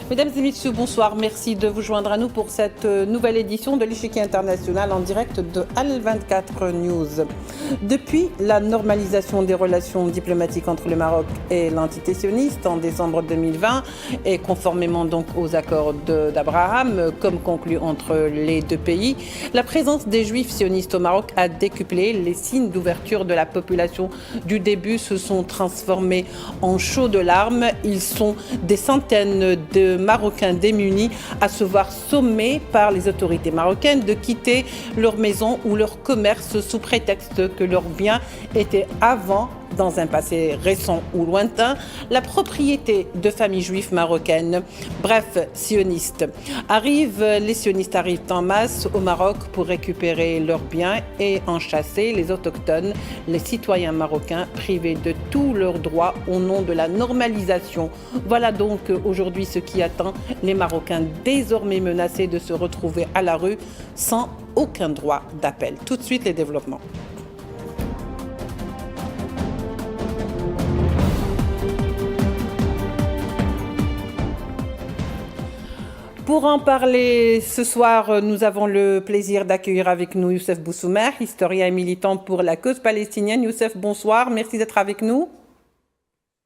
Mesdames et messieurs, bonsoir. Merci de vous joindre à nous pour cette nouvelle édition de l'Échiquier international en direct de Al24 News. Depuis la normalisation des relations diplomatiques entre le Maroc et l'entité sioniste en décembre 2020 et conformément donc aux accords d'Abraham, comme conclu entre les deux pays, la présence des Juifs sionistes au Maroc a décuplé. Les signes d'ouverture de la population du début se sont transformés en chaudes larmes. Ils sont des centaines de Marocains démunis à se voir sommés par les autorités marocaines de quitter leur maison ou leur commerce sous prétexte que leurs biens étaient avant, dans un passé récent ou lointain, la propriété de familles juives marocaines. Bref, sionistes. Les sionistes arrivent en masse au Maroc pour récupérer leurs biens et en chasser les autochtones, les citoyens marocains privés de tous leurs droits au nom de la normalisation. Voilà donc aujourd'hui ce qui attend les Marocains désormais menacés de se retrouver à la rue sans aucun droit d'appel. Tout de suite les développements. Pour en parler ce soir, nous avons le plaisir d'accueillir avec nous Youssef Boussoumeh, historien et militant pour la cause palestinienne. Youssef, bonsoir, merci d'être avec nous.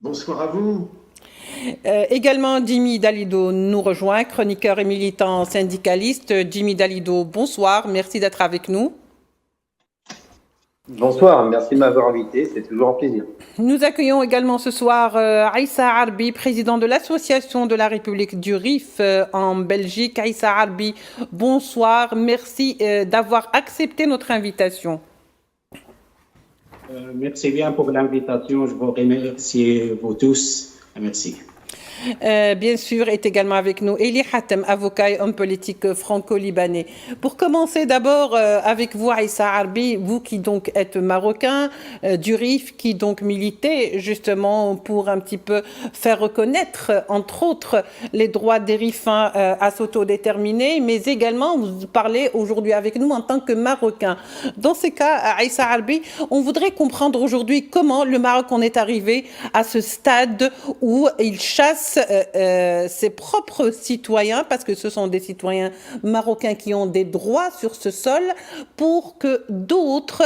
Bonsoir à vous. Également, Jimmy Dalido nous rejoint, chroniqueur et militant syndicaliste. Jimmy Dalido, bonsoir, merci d'être avec nous. Bonsoir, merci de m'avoir invité, c'est toujours un plaisir. Nous accueillons également ce soir Aïssa Arbi, président de l'Association de la République du Rif en Belgique. Aïssa Arbi, bonsoir, merci d'avoir accepté notre invitation. Merci bien pour l'invitation, je vous remercie vous tous, merci. Bien sûr, est également avec nous Eli Hatem, avocat et homme politique franco-libanais. Pour commencer d'abord avec vous, Aïssa Arbi, vous qui donc êtes marocain, du RIF, qui donc militait justement pour un petit peu faire reconnaître, entre autres, les droits des Rifins à s'autodéterminer, mais également vous parlez aujourd'hui avec nous en tant que Marocain. Dans ces cas, Aïssa Arbi, on voudrait comprendre aujourd'hui comment le Maroc en est arrivé à ce stade où il chasse ses propres citoyens, parce que ce sont des citoyens marocains qui ont des droits sur ce sol, pour que d'autres,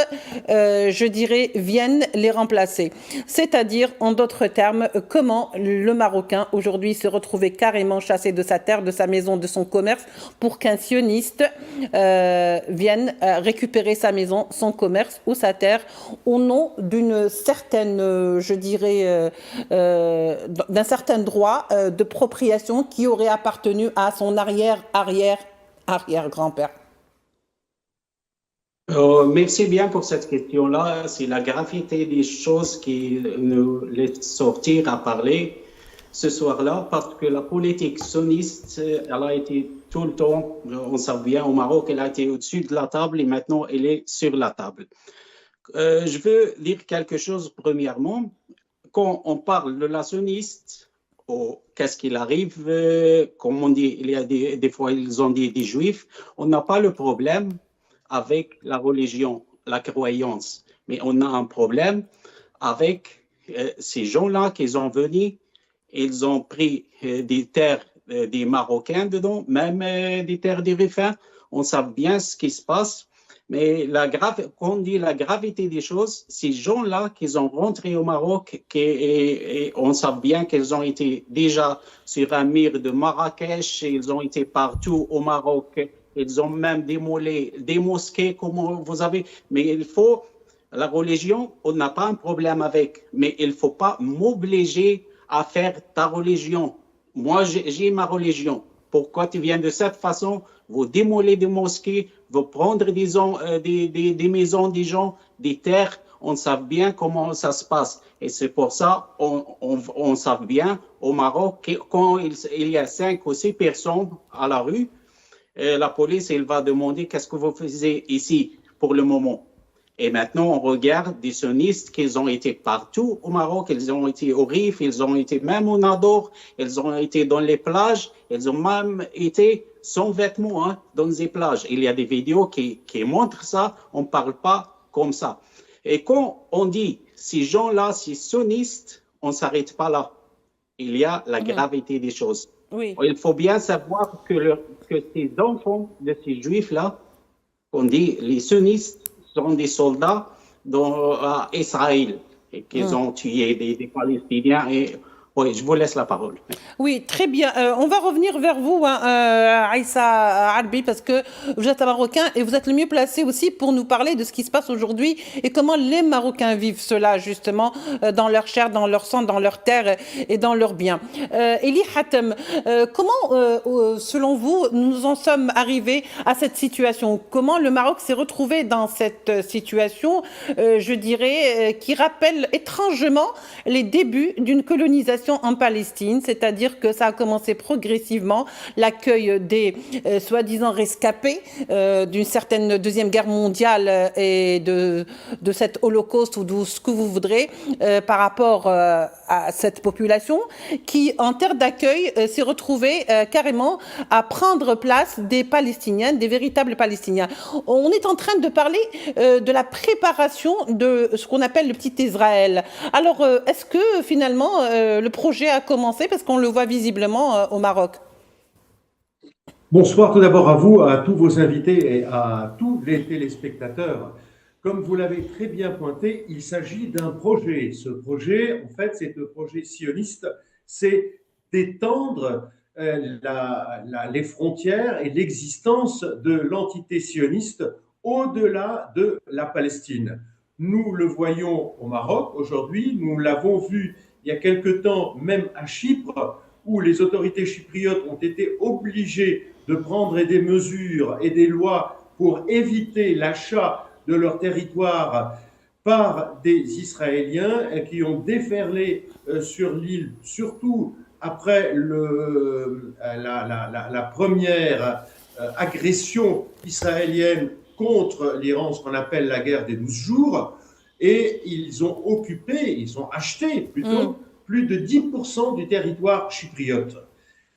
je dirais, viennent les remplacer. C'est-à-dire, en d'autres termes, comment le Marocain aujourd'hui se retrouvait carrément chassé de sa terre, de sa maison, de son commerce, pour qu'un sioniste vienne récupérer sa maison, son commerce ou sa terre, au nom d'une certaine, je dirais, d'un certain droit de propriétation qui aurait appartenu à son arrière-grand-père. Merci bien pour cette question-là. C'est la gravité des choses qui nous laisse sortir à parler ce soir-là, parce que la politique sioniste, elle a été tout le temps, on sait bien, au Maroc, elle a été au-dessus de la table et maintenant elle est sur la table. Je veux dire quelque chose premièrement. Quand on parle de la sioniste, qu'est-ce qu'il arrive, comme on dit, il y a des fois ils ont dit des juifs, on n'a pas le problème avec la religion, la croyance, mais on a un problème avec ces gens-là qui sont venus, ils ont pris des terres des Marocains dedans, même des terres des Rifins, on sait bien ce qui se passe. Mais quand on dit la gravité des choses, ces gens-là qui sont rentrés au Maroc, et on sait bien qu'ils ont été déjà sur un mur de Marrakech, ils ont été partout au Maroc, ils ont même démolé des mosquées, comme vous avez. Mais la religion, on n'a pas un problème avec, mais il ne faut pas m'obliger à faire ta religion. Moi, j'ai ma religion. Pourquoi tu viens de cette façon? Vous démolez des mosquées, vous prendre des maisons des gens, des terres. On sait bien comment ça se passe. Et c'est pour ça on sait bien au Maroc, quand il y a 5 ou 6 personnes à la rue, la police elle va demander qu'est-ce que vous faisiez ici pour le moment. Et maintenant, on regarde des sionistes qui ont été partout au Maroc, ils ont été au Rif, ils ont été même au Nador, ils ont été dans les plages, ils ont même été sans vêtements dans les plages. Il y a des vidéos qui montrent ça, on ne parle pas comme ça. Et quand on dit ces gens-là, ces sionistes, on ne s'arrête pas là. Il y a la gravité des choses. Oui. Il faut bien savoir que ces enfants de ces juifs-là, on dit les sunnistes, sont des soldats à Israël et qu'ils ont tué des Palestiniens. Et oui, je vous laisse la parole. Oui, très bien. On va revenir vers vous, hein, Aïssa Arbi, parce que vous êtes un Marocain et vous êtes le mieux placé aussi pour nous parler de ce qui se passe aujourd'hui et comment les Marocains vivent cela, justement, dans leur chair, dans leur sang, dans leur terre et dans leurs biens. Eli Hatem, comment, selon vous, nous en sommes arrivés à cette situation? Comment le Maroc s'est retrouvé dans cette situation, je dirais, qui rappelle étrangement les débuts d'une colonisation en Palestine, c'est-à-dire que ça a commencé progressivement, l'accueil des soi-disant rescapés d'une certaine Deuxième Guerre mondiale et de cet holocauste ou de ce que vous voudrez par rapport à cette population qui, en terre d'accueil, s'est retrouvée carrément à prendre place des Palestiniens, des véritables Palestiniens. On est en train de parler de la préparation de ce qu'on appelle le petit Israël. Alors, est-ce que finalement le projet a commencé parce qu'on le voit visiblement au Maroc? Bonsoir tout d'abord à vous, à tous vos invités et à tous les téléspectateurs. Comme vous l'avez très bien pointé, il s'agit d'un projet. Ce projet, en fait, c'est un projet sioniste, c'est d'étendre les frontières et l'existence de l'entité sioniste au-delà de la Palestine. Nous le voyons au Maroc aujourd'hui, nous l'avons vu il y a quelque temps, même à Chypre, où les autorités chypriotes ont été obligées de prendre des mesures et des lois pour éviter l'achat de leur territoire par des Israéliens qui ont déferlé sur l'île, surtout après la première agression israélienne contre l'Iran, ce qu'on appelle la guerre des 12 jours. Et ils ont occupé, ils ont acheté plutôt plus de 10% du territoire chypriote.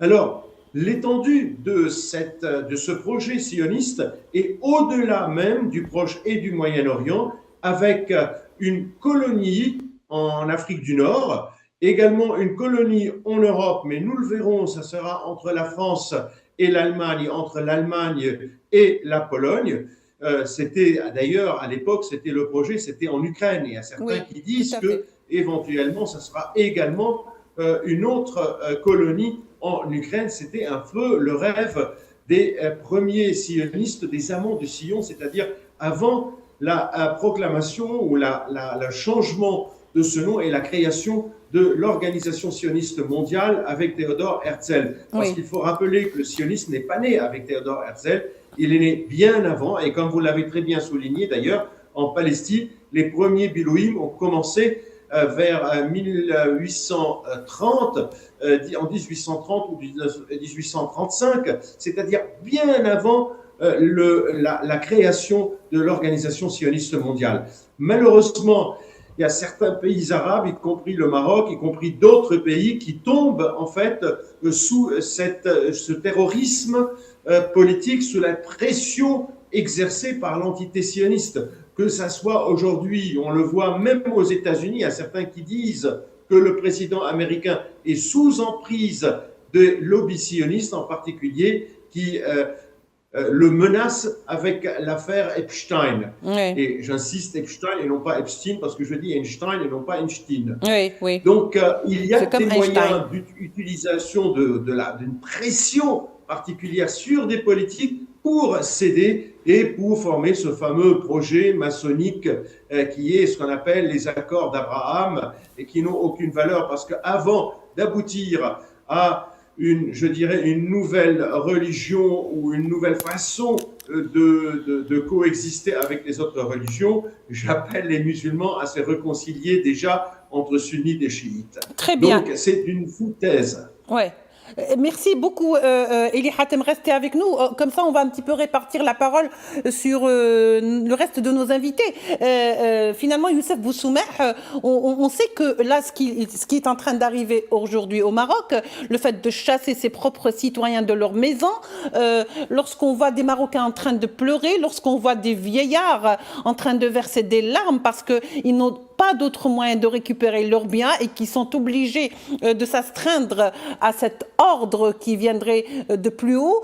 Alors, l'étendue de ce projet sioniste est au-delà même du Proche et du Moyen-Orient, avec une colonie en Afrique du Nord, également une colonie en Europe, mais nous le verrons, ça sera entre la France et l'Allemagne, entre l'Allemagne et la Pologne. C'était d'ailleurs à l'époque, c'était le projet, c'était en Ukraine. Il y a certains qui disent que éventuellement, ça sera également une autre colonie en Ukraine. C'était un peu le rêve des premiers sionistes, des amants du Sion, c'est-à-dire avant la proclamation ou le changement de ce nom et la création de l'Organisation sioniste mondiale avec Théodore Herzl. Parce qu'il faut rappeler que le sionisme n'est pas né avec Théodore Herzl, il est né bien avant, et comme vous l'avez très bien souligné d'ailleurs, en Palestine, les premiers Bilouïm ont commencé vers 1830, en 1830 ou 1835, c'est-à-dire bien avant la création de l'Organisation sioniste mondiale. Malheureusement, il y a certains pays arabes, y compris le Maroc, y compris d'autres pays, qui tombent en fait sous ce terrorisme politique, sous la pression exercée par l'entité sioniste. Que ça soit aujourd'hui, on le voit même aux États-Unis, il y a certains qui disent que le président américain est sous emprise de lobbies sionistes, en particulier, qui le menace avec l'affaire Epstein. Et j'insiste Epstein et non pas Epstein, parce que je dis Einstein et non pas Einstein. Donc, il y a des moyens d'utilisation d'une pression particulière sur des politiques pour céder et pour former ce fameux projet maçonnique qui est ce qu'on appelle les accords d'Abraham et qui n'ont aucune valeur, parce qu'avant d'aboutir à une nouvelle religion ou une nouvelle façon de coexister avec les autres religions, j'appelle les musulmans à se réconcilier déjà entre sunnites et chiites. Très bien. Donc c'est une foutaise. Ouais. Merci beaucoup, Eli Hatem. Restez avec nous. Comme ça, on va un petit peu répartir la parole sur le reste de nos invités. Finalement, Youssef Boussoumeh, on sait que là, ce qui est en train d'arriver aujourd'hui au Maroc, le fait de chasser ses propres citoyens de leur maison, lorsqu'on voit des Marocains en train de pleurer, lorsqu'on voit des vieillards en train de verser des larmes parce qu'ils n'ont pas d'autre moyen de récupérer leurs biens et qui sont obligés de s'astreindre à cet ordre qui viendrait de plus haut,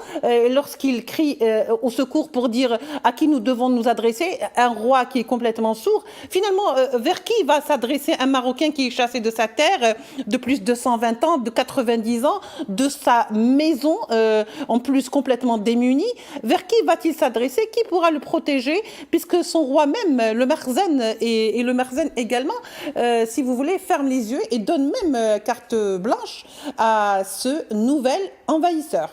lorsqu'ils crient au secours pour dire à qui nous devons nous adresser, un roi qui est complètement sourd, finalement, vers qui va s'adresser un Marocain qui est chassé de sa terre de plus de 120 ans, de 90 ans, de sa maison, en plus complètement démuni? Vers qui va-t-il s'adresser? Qui pourra le protéger? Puisque son roi même, le Merzen et le Merzen également, si vous voulez, ferme les yeux et donne même carte blanche à ce nouvel envahisseur.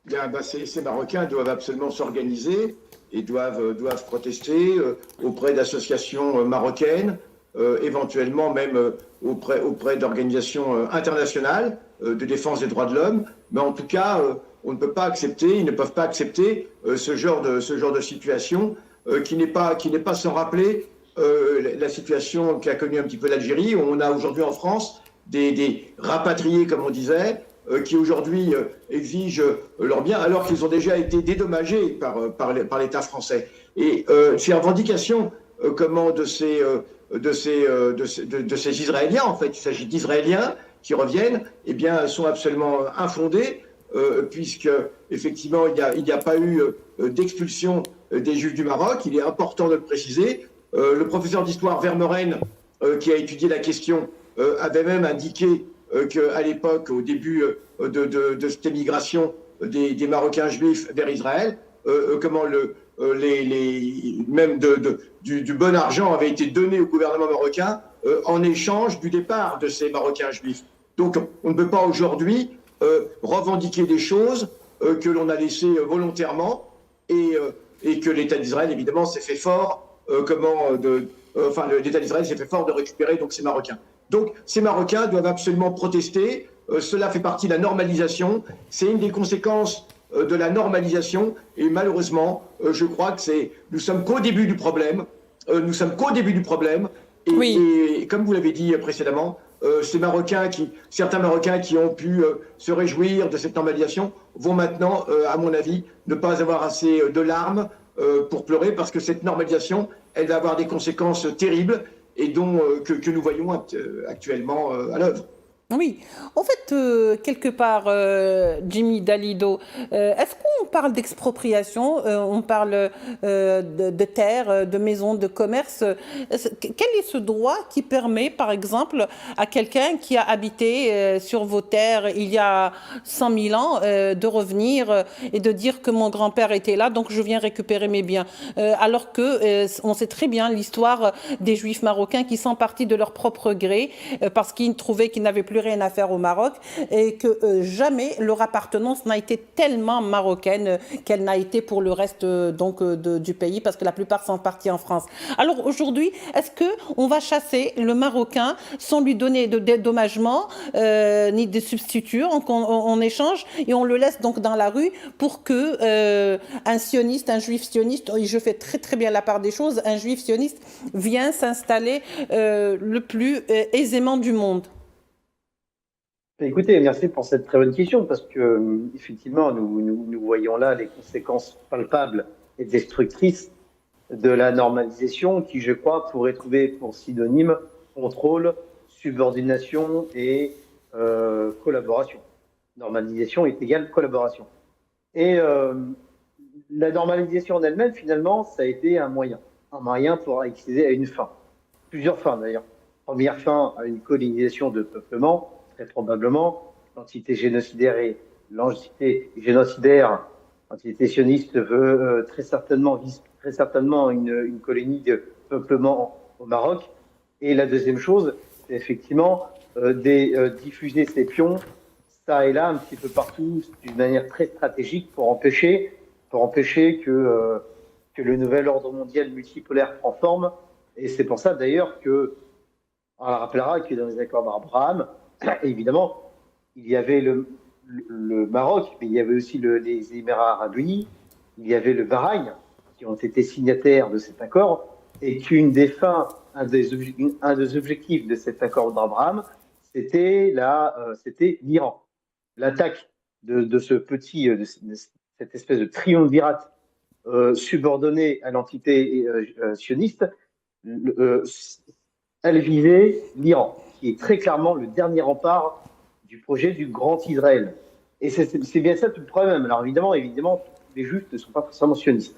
Bien, ces Marocains doivent absolument s'organiser et doivent protester auprès d'associations marocaines, éventuellement même auprès d'organisations internationales de défense des droits de l'homme. Mais en tout cas, on ne peut pas accepter, ils ne peuvent pas accepter ce genre de situation qui n'est pas sans rappeler la situation qu'a connue un petit peu l'Algérie. On a aujourd'hui en France des rapatriés, comme on disait, qui aujourd'hui exigent leurs biens alors qu'ils ont déjà été dédommagés par l'État français. Et ces revendications de ces Israéliens, en fait, il s'agit d'Israéliens qui reviennent, eh bien, sont absolument infondées, puisque effectivement il n'y a pas eu d'expulsion des Juifs du Maroc. Il est important de le préciser. Le professeur d'histoire Vermeuren, qui a étudié la question, avait même indiqué qu'à l'époque, au début de cette émigration des Marocains juifs vers Israël, même du bon argent avait été donné au gouvernement marocain en échange du départ de ces Marocains juifs. Donc on ne peut pas aujourd'hui revendiquer des choses que l'on a laissées volontairement et que l'État d'Israël, évidemment, s'est fait fort l'État d'Israël s'est fait fort de récupérer donc ces Marocains. Donc ces Marocains doivent absolument protester. Cela fait partie de la normalisation. C'est une des conséquences de la normalisation. Et malheureusement, je crois que nous sommes qu'au début du problème. Et comme vous l'avez dit précédemment, certains Marocains qui ont pu se réjouir de cette normalisation vont maintenant, à mon avis, ne pas avoir assez de larmes pour pleurer, parce que cette normalisation, elle va avoir des conséquences terribles et que nous voyons actuellement à l'œuvre. Oui, en fait, quelque part, Jimmy Dalido, est-ce qu'on parle d'expropriation, on parle de terres, de maisons, de commerce? Quel est ce droit qui permet, par exemple, à quelqu'un qui a habité sur vos terres il y a 100 000 ans de revenir et de dire que mon grand-père était là, donc je viens récupérer mes biens, alors que on sait très bien l'histoire des Juifs marocains qui sont partis de leur propre gré parce qu'ils trouvaient qu'ils n'avaient plus rien à faire au Maroc et que jamais leur appartenance n'a été tellement marocaine qu'elle n'a été pour le reste du pays, parce que la plupart sont partis en France. Alors aujourd'hui, est-ce qu'on va chasser le Marocain sans lui donner de dédommagement ni de substituts en échange, et on le laisse donc dans la rue pour que un sioniste, un juif sioniste, et je fais très très bien la part des choses, un juif sioniste vient s'installer le plus aisément du monde? Écoutez, merci pour cette très bonne question, parce que effectivement, nous voyons là les conséquences palpables et destructrices de la normalisation, qui, je crois, pourrait trouver pour synonyme contrôle, subordination et collaboration. Normalisation est égale collaboration. Et la normalisation en elle-même, finalement, ça a été un moyen pour accéder à une fin. Plusieurs fins, d'ailleurs. Première fin, à une colonisation de peuplement. Très probablement, l'entité génocidaire et l'entité génocidaire, l'entité sioniste veut très certainement une colonie de peuplement au Maroc. Et la deuxième chose, c'est effectivement diffuser ces pions ça et là, un petit peu partout, d'une manière très stratégique pour empêcher que le nouvel ordre mondial multipolaire prend forme. Et c'est pour ça d'ailleurs on rappellera que dans les accords d'Abraham, évidemment, il y avait le Maroc, mais il y avait aussi les Émirats arabes unis, il y avait le Bahreïn, qui ont été signataires de cet accord, et qu'une des fins, un des objectifs de cet accord d'Abraham, c'était l'Iran. L'attaque de cette espèce de triumvirat subordonné à l'entité sioniste, elle visait l'Iran, qui est très clairement le dernier rempart du projet du Grand Israël. Et c'est bien ça tout le problème. Alors évidemment, les Juifs ne sont pas forcément sionistes.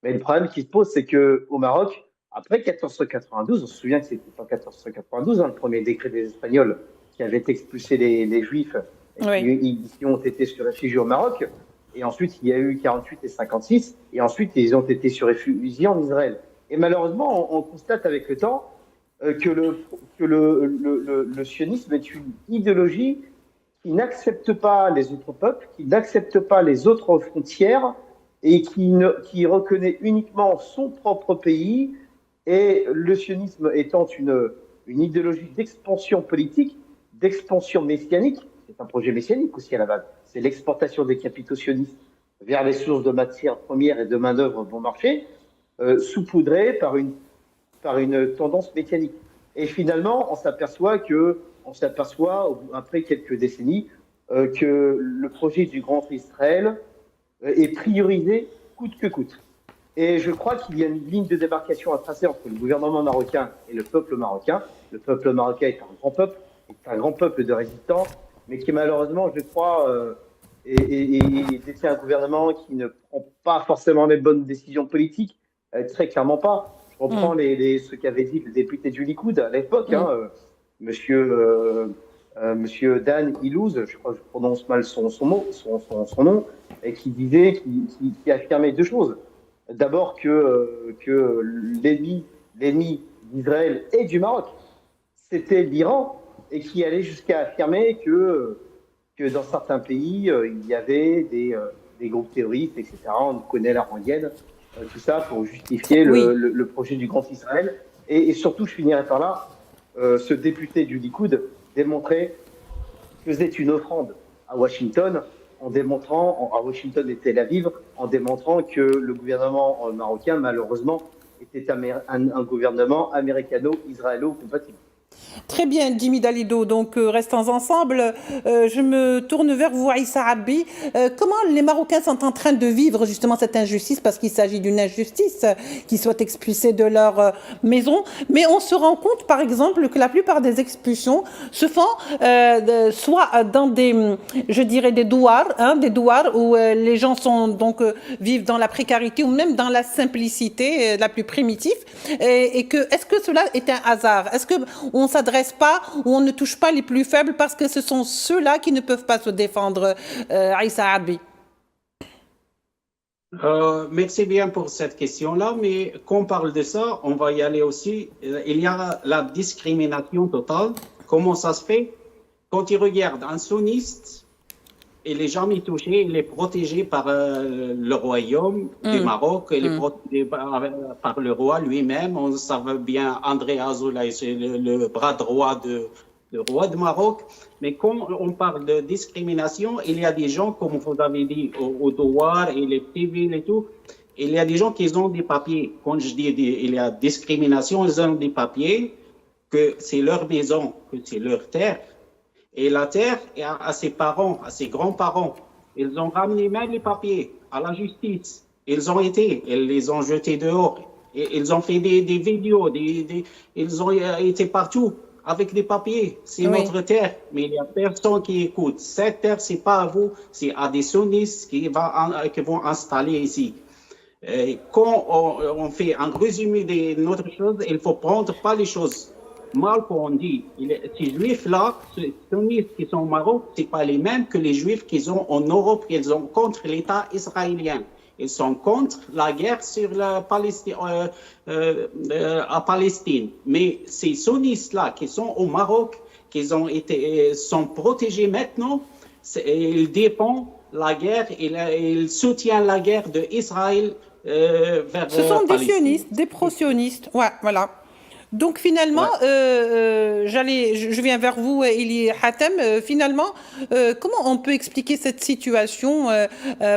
Mais le problème qui se pose, c'est qu'au Maroc, après 1492, on se souvient que c'était en 1492, le premier décret des Espagnols qui avait expulsé les Juifs et qui ont été se réfugier au Maroc. Et ensuite, il y a eu 48 et 56. Et ensuite, ils ont été se réfugier en Israël. Et malheureusement, on constate avec le temps que le sionisme est une idéologie qui n'accepte pas les autres peuples, qui n'accepte pas les autres frontières et qui reconnaît uniquement son propre pays. Et le sionisme étant une idéologie d'expansion politique, d'expansion messianique, c'est un projet messianique aussi à la base, c'est l'exportation des capitaux sionistes vers les sources de matières premières et de main-d'œuvre bon marché, saupoudré par une tendance mécanique. Et finalement, on s'aperçoit après quelques décennies que le projet du Grand Israël est priorisé coûte que coûte. Et je crois qu'il y a une ligne de démarcation à tracer entre le gouvernement marocain et le peuple marocain. Le peuple marocain est un grand peuple de résistants, mais qui malheureusement, je crois, détient un gouvernement qui ne prend pas forcément les bonnes décisions politiques, très clairement pas. Je reprends ce qu'avait dit le député du Likoud à l'époque, monsieur Dan Ilouz, je crois que je prononce mal son nom, et qui disait, qui affirmait deux choses. D'abord que l'ennemi d'Israël et du Maroc, c'était l'Iran, et qui allait jusqu'à affirmer que dans certains pays, il y avait des groupes terroristes, etc. On connaît la rengaine, tout ça pour justifier le projet du Grand Israël. Et surtout, je finirai par là, ce député du Likoud faisait une offrande à Washington, à Washington et Tel Aviv, en démontrant que le gouvernement marocain, malheureusement, était un gouvernement américano-israélo-compatible. Très bien, Jimmy Dalido. Donc, restons ensemble. Je me tourne vers vous, Aïssa Rabbi. Comment les Marocains sont en train de vivre justement cette injustice, parce qu'il s'agit d'une injustice, qu'ils soient expulsés de leur maison. Mais on se rend compte, par exemple, que la plupart des expulsions se font soit dans des douars où les gens vivent dans la précarité ou même dans la simplicité la plus primitive. Est-ce que cela est un hasard? Est-ce que on s'adresse pas ou on ne touche pas les plus faibles parce que ce sont ceux-là qui ne peuvent pas se défendre, Aïssa Rabbi? Merci bien pour cette question-là, mais quand on parle de ça, on va y aller aussi. Il y a la discrimination totale. Comment ça se fait? Quand ils regardent un sunniste, il n'est jamais touché, il est protégé par le royaume du Maroc, il est protégé par le roi lui-même. On savait bien, André Azoulay, c'est le bras droit du roi de Maroc. Mais quand on parle de discrimination, il y a des gens, comme vous avez dit, au douar et les civils et tout, il y a des gens qui ont des papiers. Quand je dis il y a discrimination, ils ont des papiers, que c'est leur maison, que c'est leur terre. Et la terre à ses parents, à ses grands-parents. Ils ont ramené même les papiers à la justice. Ils les ont jetés dehors. Et ils ont fait des vidéos, ils ont été partout avec des papiers. C'est notre terre, mais il n'y a personne qui écoute. Cette terre, c'est pas à vous, c'est à des sunnistes qui vont installer ici. Quand on fait un résumé de notre chose, il faut prendre pas les choses mal qu'on dit. Ces juifs-là, ces sunnistes qui sont au Maroc, c'est pas les mêmes que les juifs qui sont en Europe, qui sont contre l'État israélien. Ils sont contre la guerre sur la Palestine, à Palestine. Mais ces sunnistes-là qui sont au Maroc, qui sont protégés maintenant, ils défendent la guerre, ils soutiennent la guerre d'Israël vers Ce sont Palestine. des sionistes, des pro-sionistes. Ouais, voilà. Donc finalement, je viens vers vous, Elie Hatem. Finalement, comment on peut expliquer cette situation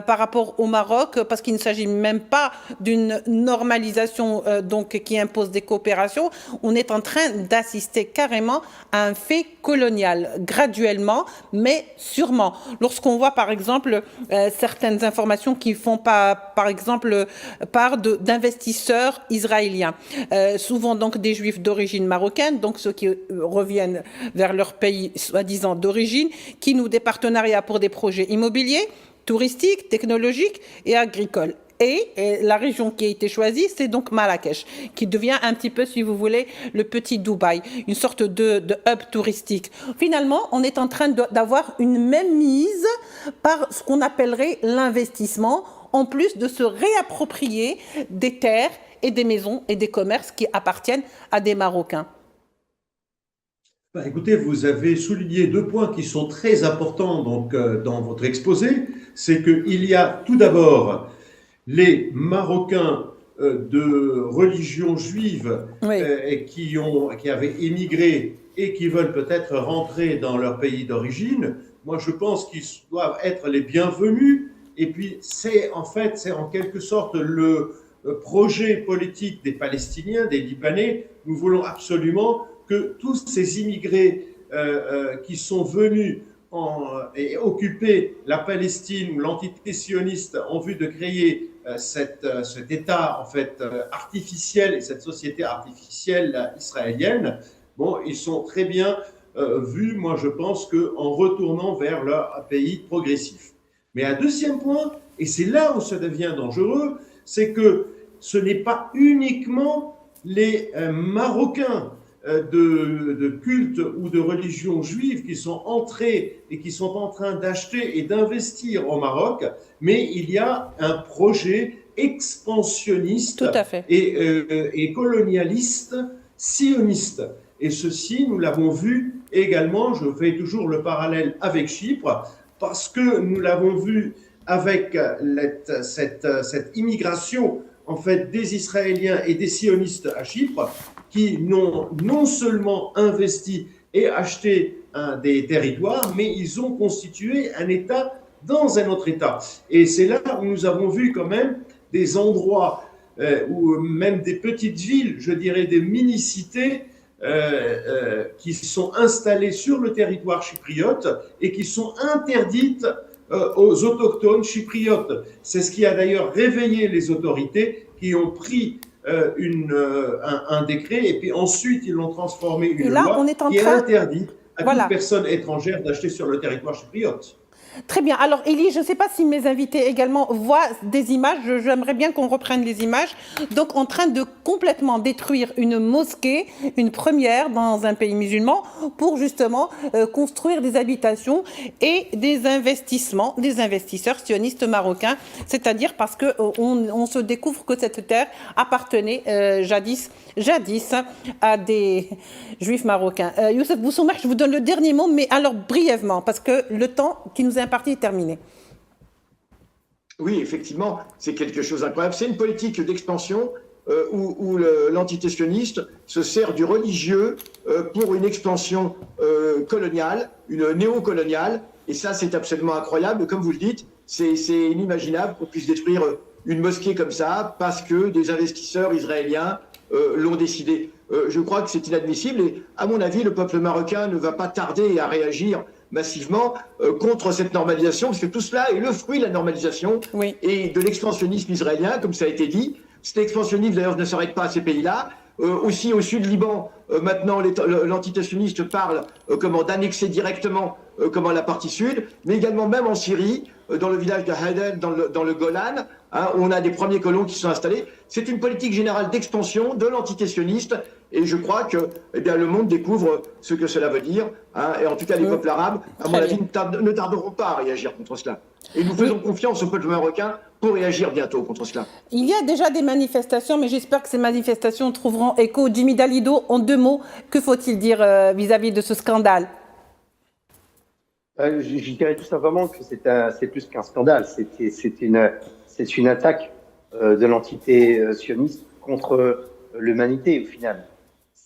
par rapport au Maroc, parce qu'il ne s'agit même pas d'une normalisation donc qui impose des coopérations. On est en train d'assister carrément à un fait colonial, graduellement, mais sûrement. Lorsqu'on voit par exemple certaines informations qui font par exemple part d'investisseurs israéliens, souvent donc des juifs d'origine marocaine, donc ceux qui reviennent vers leur pays soi-disant d'origine, qui nouent des partenariats pour des projets immobiliers, touristiques, technologiques et agricoles. Et la région qui a été choisie, c'est donc Marrakech, qui devient un petit peu, si vous voulez, le petit Dubaï, une sorte de hub touristique. Finalement, on est en train d'avoir une même mise par ce qu'on appellerait l'investissement, en plus de se réapproprier des terres et des maisons et des commerces qui appartiennent à des Marocains. Écoutez, vous avez souligné deux points qui sont très importants donc, dans votre exposé. C'est qu'il y a tout d'abord les Marocains de religion juive qui avaient émigré et qui veulent peut-être rentrer dans leur pays d'origine. Moi, je pense qu'ils doivent être les bienvenus. Et puis, c'est en quelque sorte le projet politique des Palestiniens, des Libanais. Nous voulons absolument que tous ces immigrés qui sont venus et occuper la Palestine ou l'entité sioniste en vue de créer cet État en fait artificiel et cette société artificielle israélienne, bon, ils sont très bien vus, moi je pense, qu'en retournant vers leur pays progressif. Mais un deuxième point, et c'est là où ça devient dangereux, c'est que ce n'est pas uniquement les Marocains de culte ou de religion juive qui sont entrés et qui sont en train d'acheter et d'investir au Maroc, mais il y a un projet expansionniste et colonialiste, sioniste. Et ceci, nous l'avons vu également, je fais toujours le parallèle avec Chypre, parce que nous l'avons vu avec cette immigration en fait des Israéliens et des sionistes à Chypre, qui n'ont non seulement investi et acheté des territoires, mais ils ont constitué un État dans un autre État. Et c'est là où nous avons vu quand même des endroits, ou même des petites villes, je dirais des mini-cités, qui sont installées sur le territoire chypriote et qui sont interdites aux autochtones chypriotes. C'est ce qui a d'ailleurs réveillé les autorités qui ont pris un décret et puis ensuite ils l'ont transformé une loi qui interdit à toute personne étrangère d'acheter sur le territoire chypriote. Très bien. Alors, Elie, je ne sais pas si mes invités également voient des images. J'aimerais bien qu'on reprenne les images. Donc, en train de complètement détruire une mosquée, une première dans un pays musulman, pour justement construire des habitations et des investissements, des investisseurs sionistes marocains. C'est-à-dire parce qu'on se découvre que cette terre appartenait jadis à des juifs marocains. Youssef Boussoumah, je vous donne le dernier mot, mais alors brièvement, parce que le temps qui nous est imparti est terminé. Oui, effectivement, c'est quelque chose d'incroyable. C'est une politique d'expansion où l'entité sioniste se sert du religieux pour une expansion coloniale, une néocoloniale, et ça, c'est absolument incroyable. Comme vous le dites, c'est inimaginable qu'on puisse détruire une mosquée comme ça parce que des investisseurs israéliens l'ont décidé. Je crois que c'est inadmissible et à mon avis, le peuple marocain ne va pas tarder à réagir massivement contre cette normalisation, parce que tout cela est le fruit de la normalisation et de l'expansionnisme israélien, comme ça a été dit. Cet expansionnisme, d'ailleurs, ne s'arrête pas à ces pays-là. Aussi au sud Liban, maintenant l'entité sioniste parle d'annexer directement la partie sud, mais également même en Syrie, dans le village de Hadel, dans le Golan, on a des premiers colons qui sont installés. C'est une politique générale d'expansion de l'entité sioniste, et je crois que le monde découvre ce que cela veut dire, et en tout cas les peuples arabes, à mon avis, ne tarderont pas à réagir contre cela. Et nous faisons confiance au peuple marocain pour réagir bientôt contre cela. Il y a déjà des manifestations, mais j'espère que ces manifestations trouveront écho. Jimmy Dalido, en 2 mots, que faut-il dire vis-à-vis de ce scandale? Je dirais tout simplement que c'est plus qu'un scandale, c'est une attaque de l'entité sioniste contre l'humanité au final.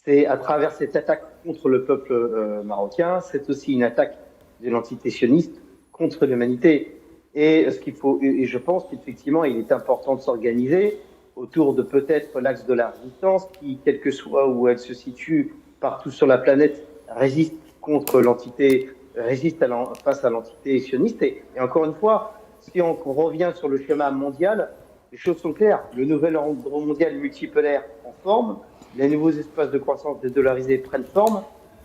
C'est à travers cette attaque contre le peuple marocain, c'est aussi une attaque de l'entité sioniste contre l'humanité. Et je pense qu'effectivement, il est important de s'organiser autour de peut-être l'axe de la résistance, qui, quel que soit où elle se situe partout sur la planète, résiste contre l'entité, face à l'entité sioniste. Et encore une fois, si on revient sur le schéma mondial, les choses sont claires. Le nouvel ordre mondial multipolaire en forme, les nouveaux espaces de croissance dédollarisés prennent forme,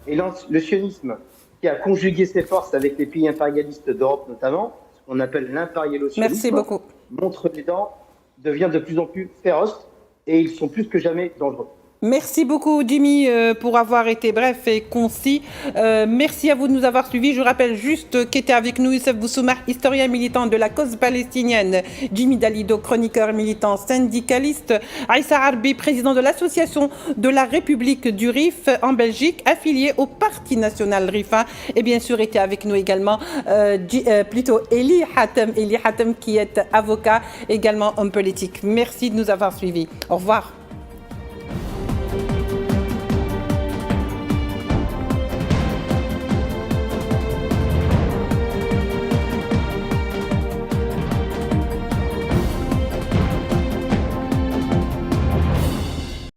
et le sionisme, qui a conjugué ses forces avec les pays impérialistes d'Europe notamment, ce qu'on appelle l'impérialo-sionisme, Merci beaucoup. montre les dents, devient de plus en plus féroce, et ils sont plus que jamais dangereux. Merci beaucoup Jimmy pour avoir été bref et concis. Merci à vous de nous avoir suivis. Je rappelle juste qu'était avec nous Youssef Boussoumar, historien militant de la cause palestinienne, Jimmy Dalido, chroniqueur militant syndicaliste, Aïssa Arbi, président de l'association de la République du Rif en Belgique, affilié au Parti national Rifa, et bien sûr était avec nous également Eli Hatem qui est avocat, également homme politique. Merci de nous avoir suivis. Au revoir.